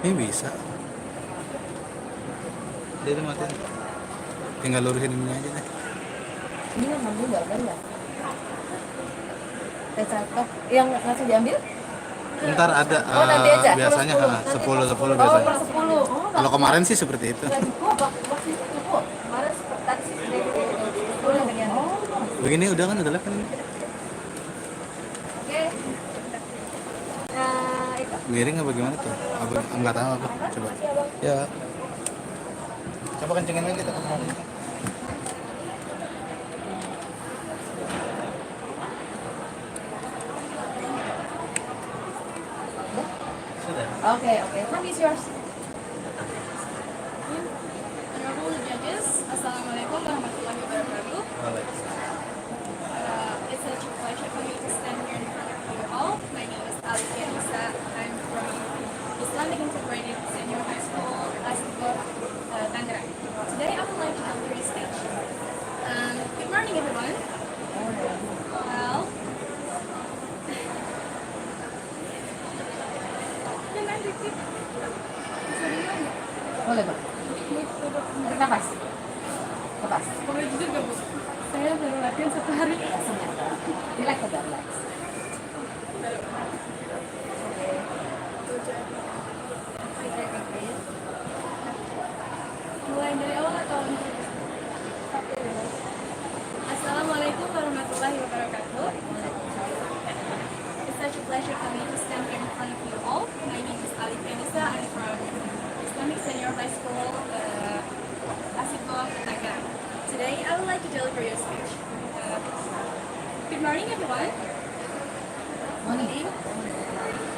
Ini bisa. Dia tuh matiin. Tinggal lurusin ini aja deh. Ini kan ngambil gambar ya? Cakep. Yang langsung diambil? Ntar ada nanti aja. biasanya 10 Oh, biasanya. per 10. Kalau kemarin sih seperti itu. Nggak cukup, waktu itu cukup. Kemarin tadi sih udah ganti. Begini udah kan udah live kan? Oke. Nah, itu. Miring apa gimana tuh? Enggak tahu aku. Coba. Ya. Coba kencengin lagi kita kemarin. Okay. Time is yours. Honorable judges, Assalamualaikum warahmatullahi wabarakatuh. It's such a pleasure for me to stand here in front of you all. My name is Alifia Nisa. I'm from Islamic Integrated Senior High School, Asiko, Tangerang. Today I would like to come to your stage. Good morning, everyone. Well, can I repeat? Boleh, Pak. Tarik nafas. Lepas. Boleh jujur gak, Bu? Saya baru latihan 1 hari. Relax aja, relax. Mulai dari awal atau Assalamualaikum warahmatullahi wabarakatuh. It's such a pleasure for me to stand here in front of you all. My name is Alifia Nisa. I'm from Islamic Senior High School, Asiko, Tangerang. Today I would like to deliver your speech. Good morning, everyone. Morning.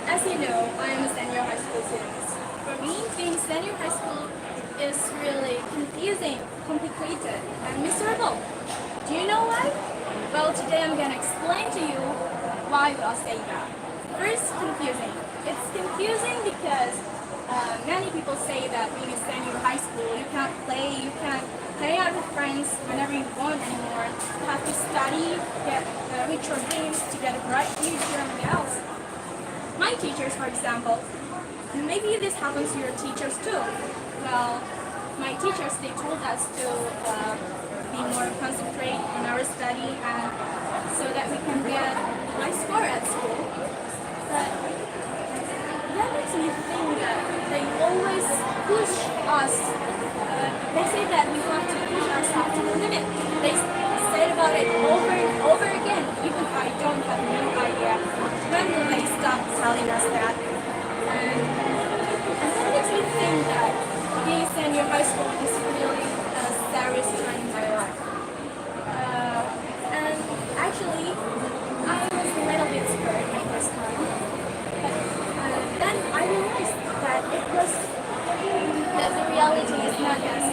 As you know, I am a senior high school student. For me, being senior high school is really confusing, complicated, and miserable. Do you know why? Well, today I'm gonna explain to you why I'll say that. First, confusing. It's confusing because many people say that being a senior high school, you can't play, you can't hang out with friends whenever you want anymore. You have to study, reach your dreams, to get a bright future and else. My teachers, for example, maybe this happens to your teachers too. Well, my teachers, they told us to be more concentrate on our study and so that we can get a high score at school. But that makes me think that they always push us. They say that we have to push ourselves to the limit. They said about it over and over again, even if I don't have no idea when will they stop telling us that. And that makes me think that being senior high school is really a serious time in my life. And actually, I was a little bit scared my first time. But then I realized that the reality is not as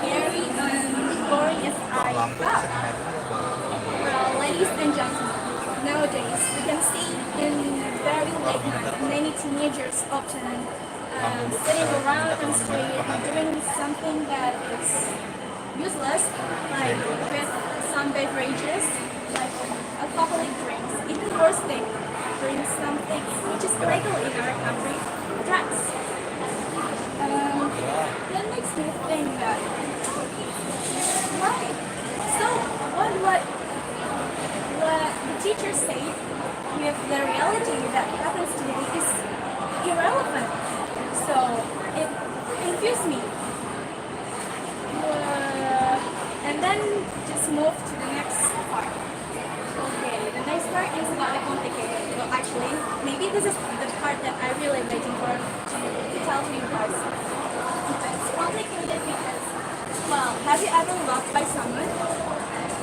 scary and boring as I thought. Well, ladies and gentlemen, nowadays we can see in very late night many teenagers often sitting around on the street doing something that is useless, like with some beverages, like alcoholic drinks, even worse thing, doing something which is illegal in our country, drugs. That makes me think that why? So what the teachers say with the reality that happens today is irrelevant. So it confused me. And then just move to the next part. Okay, the next part is about the complicated. Well, actually, maybe this is the part that I really waiting for to tell to you guys. It's complicated because, well, have you ever loved by someone?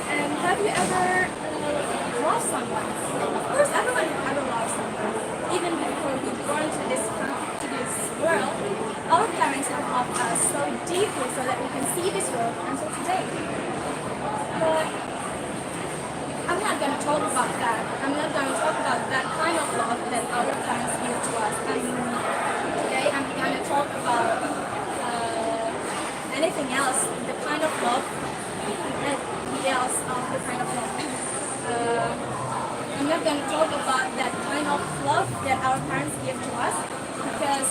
And have you ever loved someone? Of course, everyone ever loves someone. Even before we were born to this world, our parents have loved us so deeply so that we can see this world until today. But I'm not going to talk about that. I'm not going to talk about that kind of love that our parents give to us. Today I'm going to talk about anything else, the kind of love, details of the kind of love. I'm not going to talk about that kind of love that our parents give to us, because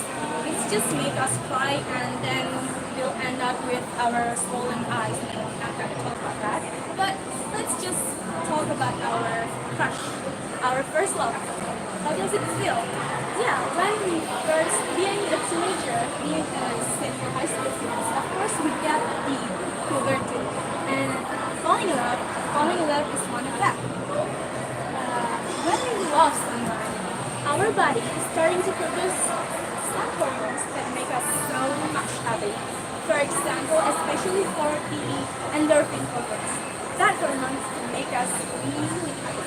it's just make us cry and then we'll end up with our swollen eyes. I'm not going to talk about that. But let's just talk about our crush, our first love. How does it feel? Yeah, when we first, being a teenager, being a senior high school students, of course we get the puberty. And falling in love is one of that. When we love someone, our body is starting to produce some hormones that make us so much happy. For example, especially for the endorphin hormones. That hormones can make us really happy.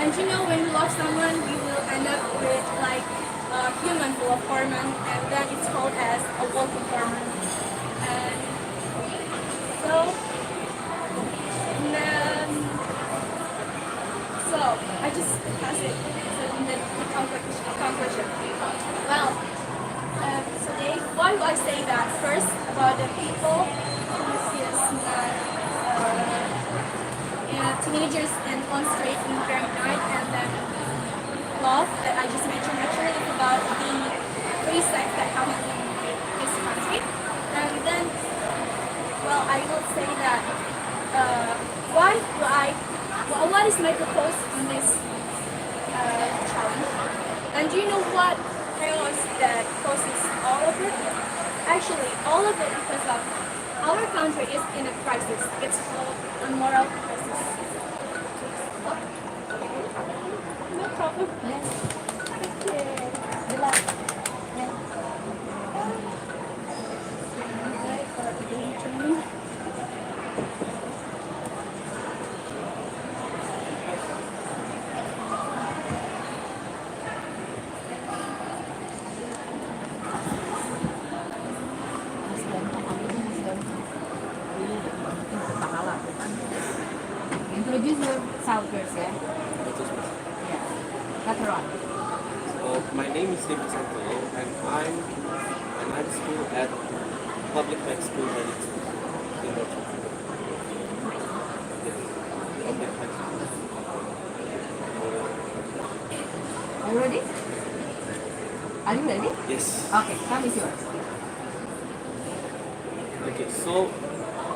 And you know, when we love someone, we will end up with like a human full of hormone, and then it's called as a walking hormone. And so, so I just pass it to the conclusion. Well, today, why do I say that? First, about the people who is teenagers and on straight in very night, and then love that I just mentioned. Actually, it's about the free sex that happens in this country. And then, well, I will say that what is my purpose in this challenge? And do you know what chaos that causes all of it? Actually, all of it because of our country is in a crisis. It's called a moral crisis. No problem. Yes. Okay. Good luck. Yes. Introduce yourself first, yeah? Yeah. Later on. My name is ThisIsMyTalent, and I'm in high school at Public High School 92 in North Africa. Public High School. Are you ready? Are you ready? Yes. Okay, time is yours. Okay, so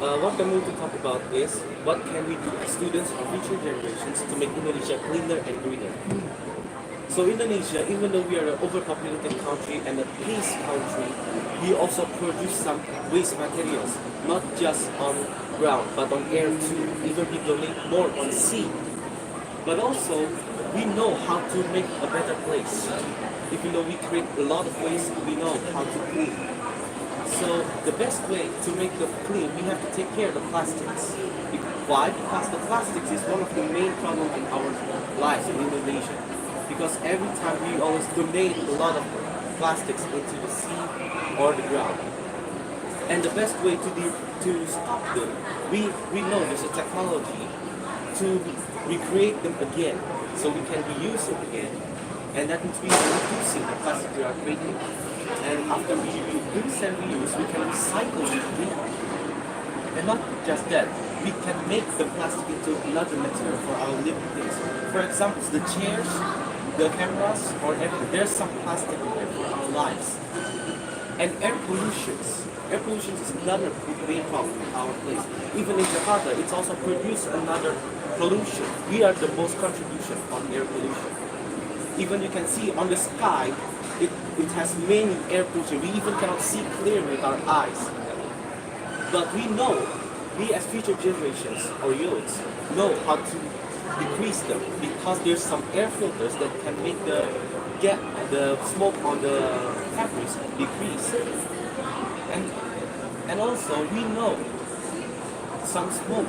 what I'm going to talk about is what can we do as students or future generations to make Indonesia cleaner and greener. So Indonesia, even though we are an overpopulated country and a peace country, we also produce some waste materials, not just on ground, but on air too. Even we donate more on sea. But also, we know how to make a better place. Even though we create a lot of waste, we know how to clean. So the best way to make them clean, we have to take care of the plastics. Why? Because the plastics is one of the main problems in our lives in Indonesia. Because every time we always donate a lot of plastics into the sea or the ground. And the best way to stop them, we know there's a technology to recreate them again, so we can reuse them again. And that means we are reducing the plastic we are creating. And after we reduce and reuse, we can recycle it again. And not just that, we can make the plastic into another material for our living things. For example, the chairs, the cameras, or everything, there's some plastic in there for our lives. And air pollution is another main problem in our place. Even in Jakarta, it's also produced another pollution. We are the most contribution on air pollution. Even you can see on the sky, it has many air pollution. We even cannot see clearly with our eyes. But we know, we as future generations or youths know how to decrease them, because there's some air filters that can make the smoke on the factories decrease. And also we know some smoke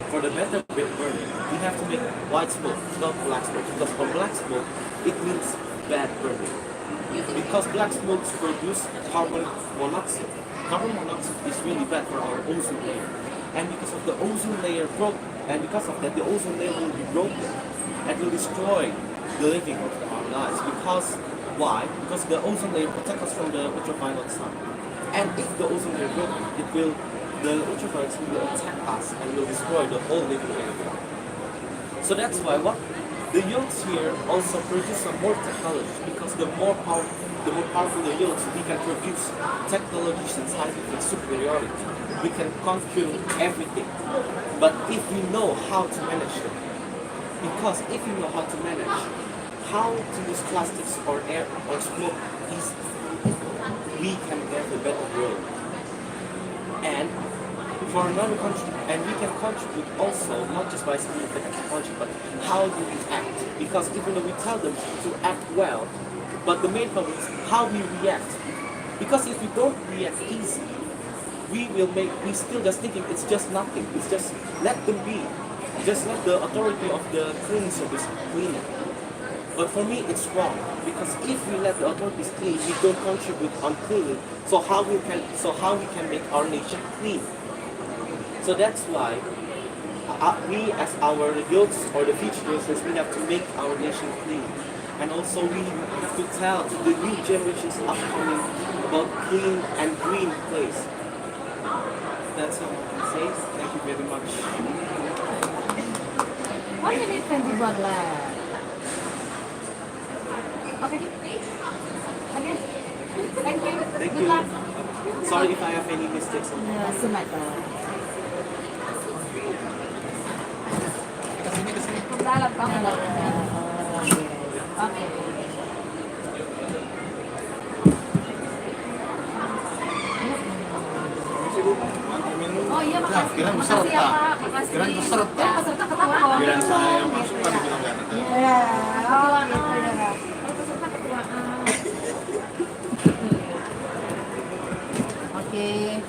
for the better burning, we have to make white smoke, not black smoke, because for black smoke it means bad burning. Because black smoke produce carbon monoxide. Carbon monoxide is really bad for our ozone layer. And because of the ozone layer broke, and because of that the ozone layer will be broken and will destroy the living of our lives. Because why? Because the ozone layer protects us from the ultraviolet sun. And if the ozone layer broken, the ultraviolet sun will attack us and will destroy the whole living area. So that's why what The youths here also produce some more technology because the more powerful the youths, we can produce technologies and scientific superiority. We can conquer everything. But if we know how to manage them, because if you know how to manage, how to use plastics or air or smoke easily, we can get a better world. And for another country, and we can contribute also not just by speaking the technology, but how do we act? Because even though we tell them to act well, but the main problem is how we react. Because if we don't react easily, we still just thinking it's just nothing. It's just let them be. Just let the authority of the cleaning service clean it. But for me, it's wrong because if we let the authorities clean, we don't contribute on cleaning. So how we can make our nation clean? So that's why we as our youths or the future generations, we have to make our nation clean. And also we have to tell to the new generations upcoming about clean and green place. That's all I can say. Thank you very much. 1 minute 21 lah. Okay. Again. Thank you. Thank Good you. luck. Sorry if I have any mistakes on that. ThisIsMyTalent. Kesini kesini. Dalam kamu dalam. Okay. Oh iya makasih. Kirain Makasih ya peserta. Pak. Makasih. Kirain peserta. Ya peserta ketuaan. Kirain saya yang masuk kan dibilang gak ada. Ya, oh gitu ya. Kalau peserta ketuaan. Okay.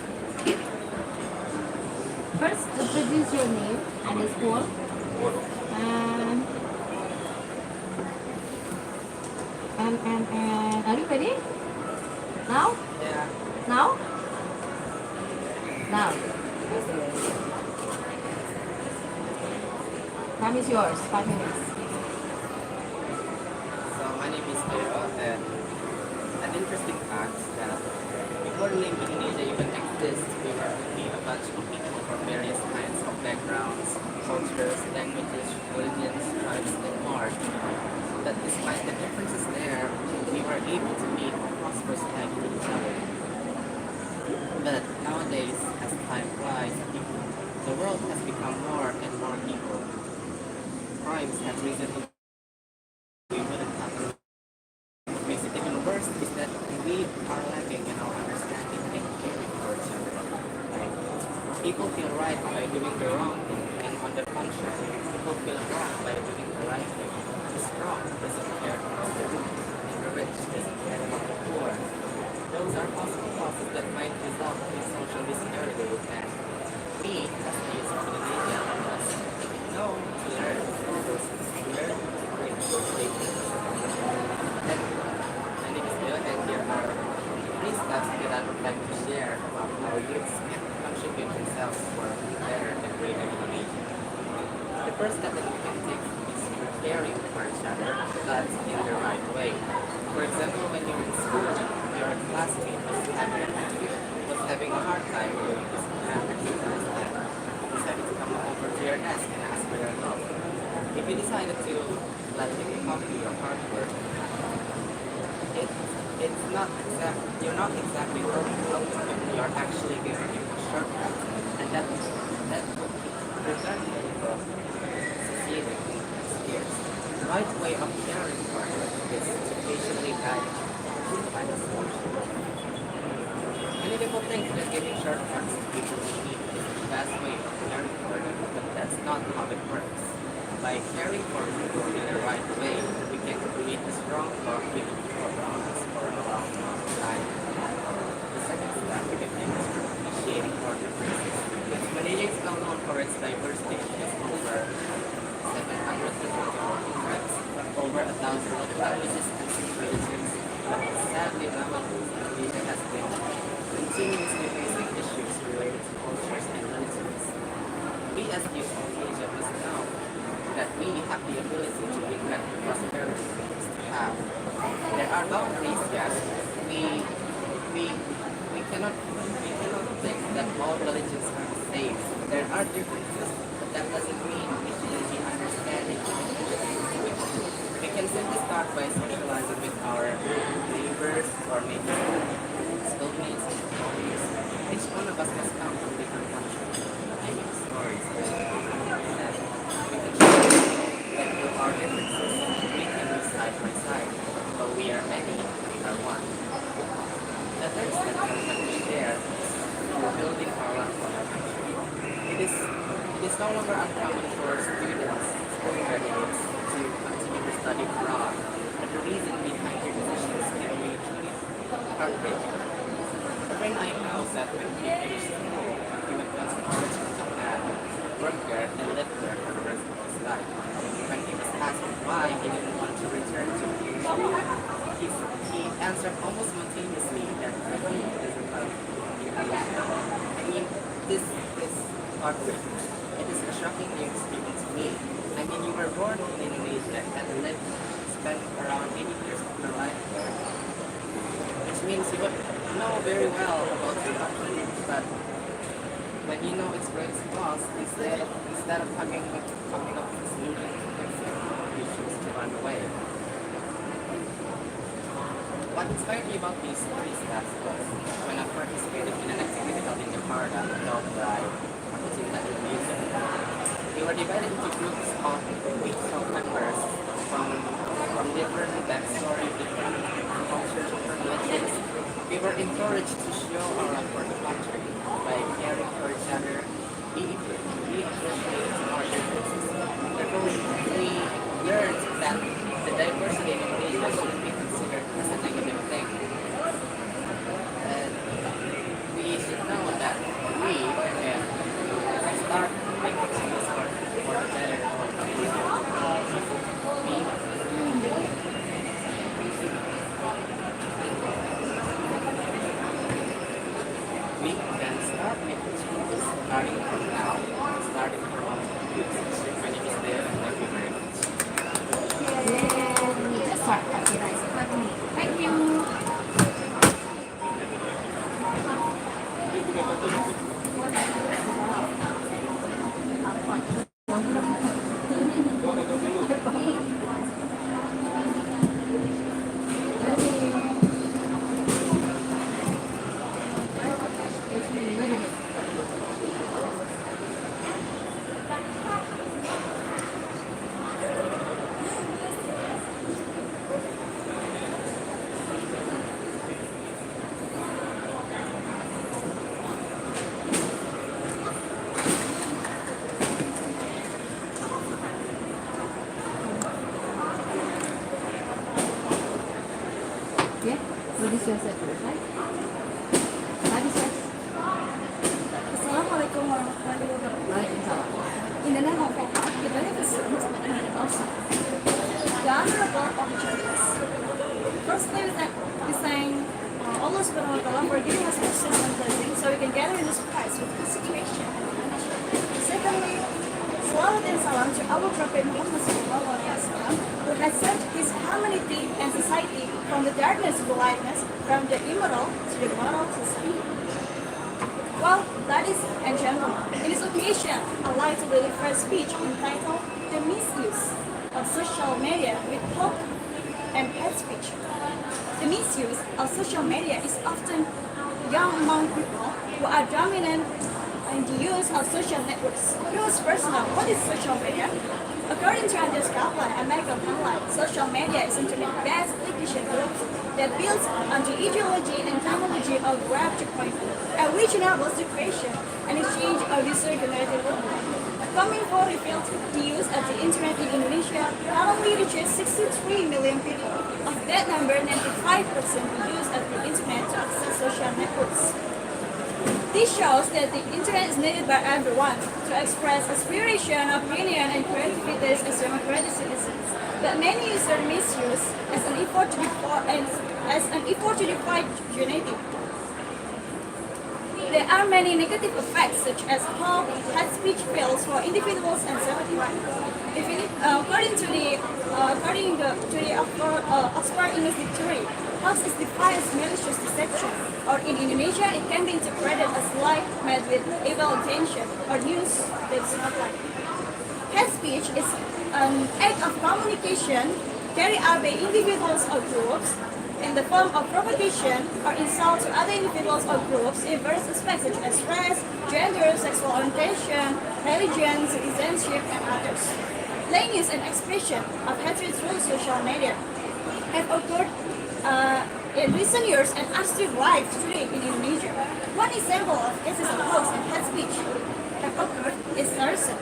First, introduce your name and the school. And are you ready? Now? Yeah. Now? Now. Time is yours. 5 minutes. So my name is Dero, and an interesting fact is that before the name Indonesia even exists, we were only a bunch of people from various kinds of backgrounds, cultures, languages, religions, tribes, and more. But despite the differences there, we were able to meet and prosper life with each other. But nowadays, as time flies, the world has become more and more equal. Crimes have risen to we wouldn't have. What makes it even worse is that we are lacking in our understanding and caring for each other. Like, people feel right by doing the wrong thing, and on the contrary, people feel wrong by doing the right thing. The strong doesn't care about the weak, and the rich doesn't care about the poor. Those are possible causes that might result in social disparity, and we, as the youth of Indonesia, must know to learn from those great mistakes. And my name is Bill, and here are 3 steps that I would like to share about how youths can contribute themselves for a better and greater Indonesia. The first step that we can take is caring for each other, but in the right way. For example, when you're in school, your classmate was having a hard time doing this math exercise and decided to come over to your desk and ask for your help. If you decided to let him copy your hard work, you're not exactly helping him, you're actually giving him a shortcut, and that would prevent him from succeeding in his years. The right way of caring for him is to patiently guide him to find a solution. Many people think that giving shortcuts to people in need is the best way of caring for them, but that's not how it works. By caring for people in the right way, we can create a strong bond with us for a long time. The second step we can take is appreciating our differences. Malaysia is well known for its diversity. There's over 750 tribes, over 1,000 languages and 6 religions. But sadly, nowadays, Malaysia has been continuously facing issues related to cultures and religions. We as youth of Asia must know that we have the ability to bring back the prosperity we used to have. There are boundaries, yes. We cannot think that all religions are the same. There are differences, but that doesn't mean we shouldn't be understanding and appreciating to each can simply start by socializing with our neighbors or maybe schoolmates and colleagues. Each one of us has come from different countries, living stories, and we can share that through our differences, we can live side by side. Though we are many, we are one. The third step that we have to share is through building our love for our country. It is no longer uncommon for students, school graduates, to continue to study abroad, but the reason behind their decisions can be truly heartbreaking. A friend I know said when he finished school, he went to college in Japan, worked there, and lived there for the rest of his life. When he was asked why he didn't want to return to Indonesia, he answered almost spontaneously that he doesn't love Indonesia. I mean, this is heartbreaking. It is a shocking news even to me. I mean, you were born in Indonesia and spent around 80 years of your life there, which means you would know very well about your country, but when you know its greatest flaws, instead of coming up with solutions to fix it, you choose to run away. What inspired me about these three steps was when I participated in an activity held in Jakarta held by Penyisihan Indonesia. We were divided into groups of 8 members from different backstory, different cultures, different religions. We were encouraged to show our love for the country by caring for each other, be appreciative of our differences. Therefore, we learned that the diversity in Indonesia shouldn't be considered as a negative thing. And we should know that we can start making changes for the better for the future. We can start making changes starting from now, starting from our youth. My name is Dale, and thank you very much. Just start copywriting. Thank you. Ya, lebih selesai selesai. Tadi selesai. Assalamualaikum warahmatullahi wabarakatuh. Waalaikumsalam. In the name of Allah, the beneficent and the awesome, the honorable opportunities. Firstly, we thank Allah subhanahu wa ta'ala for giving us success and blessing so we can gather in this place with this situation. Secondly, salawat and salam to our Prophet Muhammad sallallahu alaihi wasallam, who has sent his humanity and society from the darkness to the lightness, from the immoral to the moral society. Well, ladies and gentlemen, in this occasion, I'd like to deliver a speech entitled The Misuse of Social Media with Hope and Hate Speech. The misuse of social media is often young among people who are dominant in the use of social networks. Who's personal? What is social media? According to Andreas Kaplan and Michael Conley, social media is internet-based application groups that builds on the ideology and technology of Web 2.0, and which enables the creation and exchange of user-generated content. Coming for revealed the use of the internet in Indonesia not only reaches 63 million people. Of that number, 95% use of the internet to access social networks. This shows that the internet is needed by everyone to express aspiration, opinion, and creativity as democratic citizens. But many users misuse as an effort to defy unity. There are many negative effects such as how hate speech fails for individuals and self-defense. According to the Oxford English Dictionary, hoax is defined as malicious deception, or in Indonesia it can be interpreted as lie made with evil intention or news that is not like. Hate speech is an act of communication carried out by individuals or groups in the form of provocation or insult to other individuals or groups in various aspects such as race, gender, sexual orientation, religion, citizenship, and others. Language and expression of hatred through social media have occurred in recent years and are still widespread in Indonesia. One example of cases of hoax and hate speech have occurred is Saracen.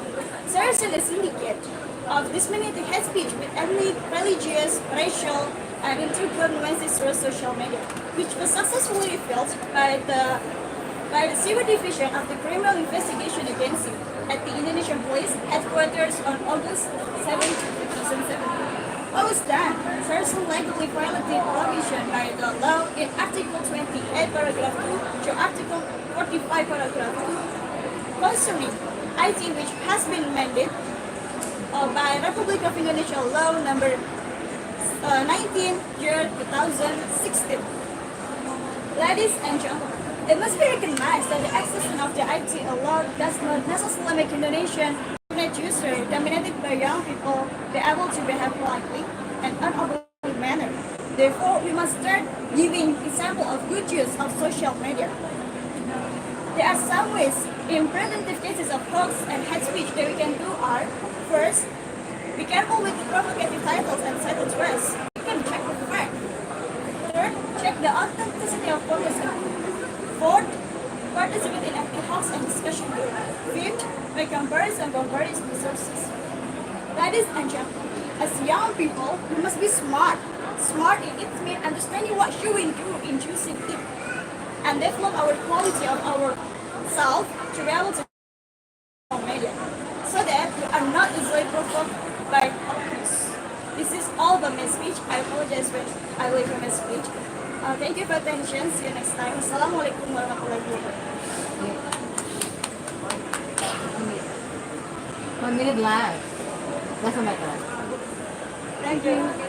Saracen is syndicate of disseminating hate speech with ethnic, religious, racial, and intergroup nuances through social media, which was successfully revealed by the Civil Division of the Criminal Investigation Agency at the Indonesian Police Headquarters on August 7, 2007. What was done? Saracen legally violated provision by the law in Article 28, Paragraph 2 to Article 45, Paragraph 2 concerning IT, which has been amended by Republic of Indonesia Law number 19, year 2016. Ladies and gentlemen, it must be recognized that the existence of the IT law does not necessarily make Indonesian internet users dominated by young people be able to behave politely and unobligated manner. Therefore, we must start giving example of good use of social media. There are some ways in preventive cases of hoax and hate speech that we can do are: first, be careful with provocative titles and title threats. You can check the fact. Third, check the authenticity of photos. Fourth, participate in active talks and discussion group. Fifth, make comparison from various resources. Ladies and gentlemen, as young people, we must be smart. Smart in its means understanding what should we do in choosing it, and develop our quality of our self to be able to media, so that we are not easily provoked by abuse. This is all about my speech. I apologize when I leave from my speech. Thank you for attention. See you next time. Assalamualaikum warahmatullahi wabarakatuh. 1 minute left. That's my time. Thank you.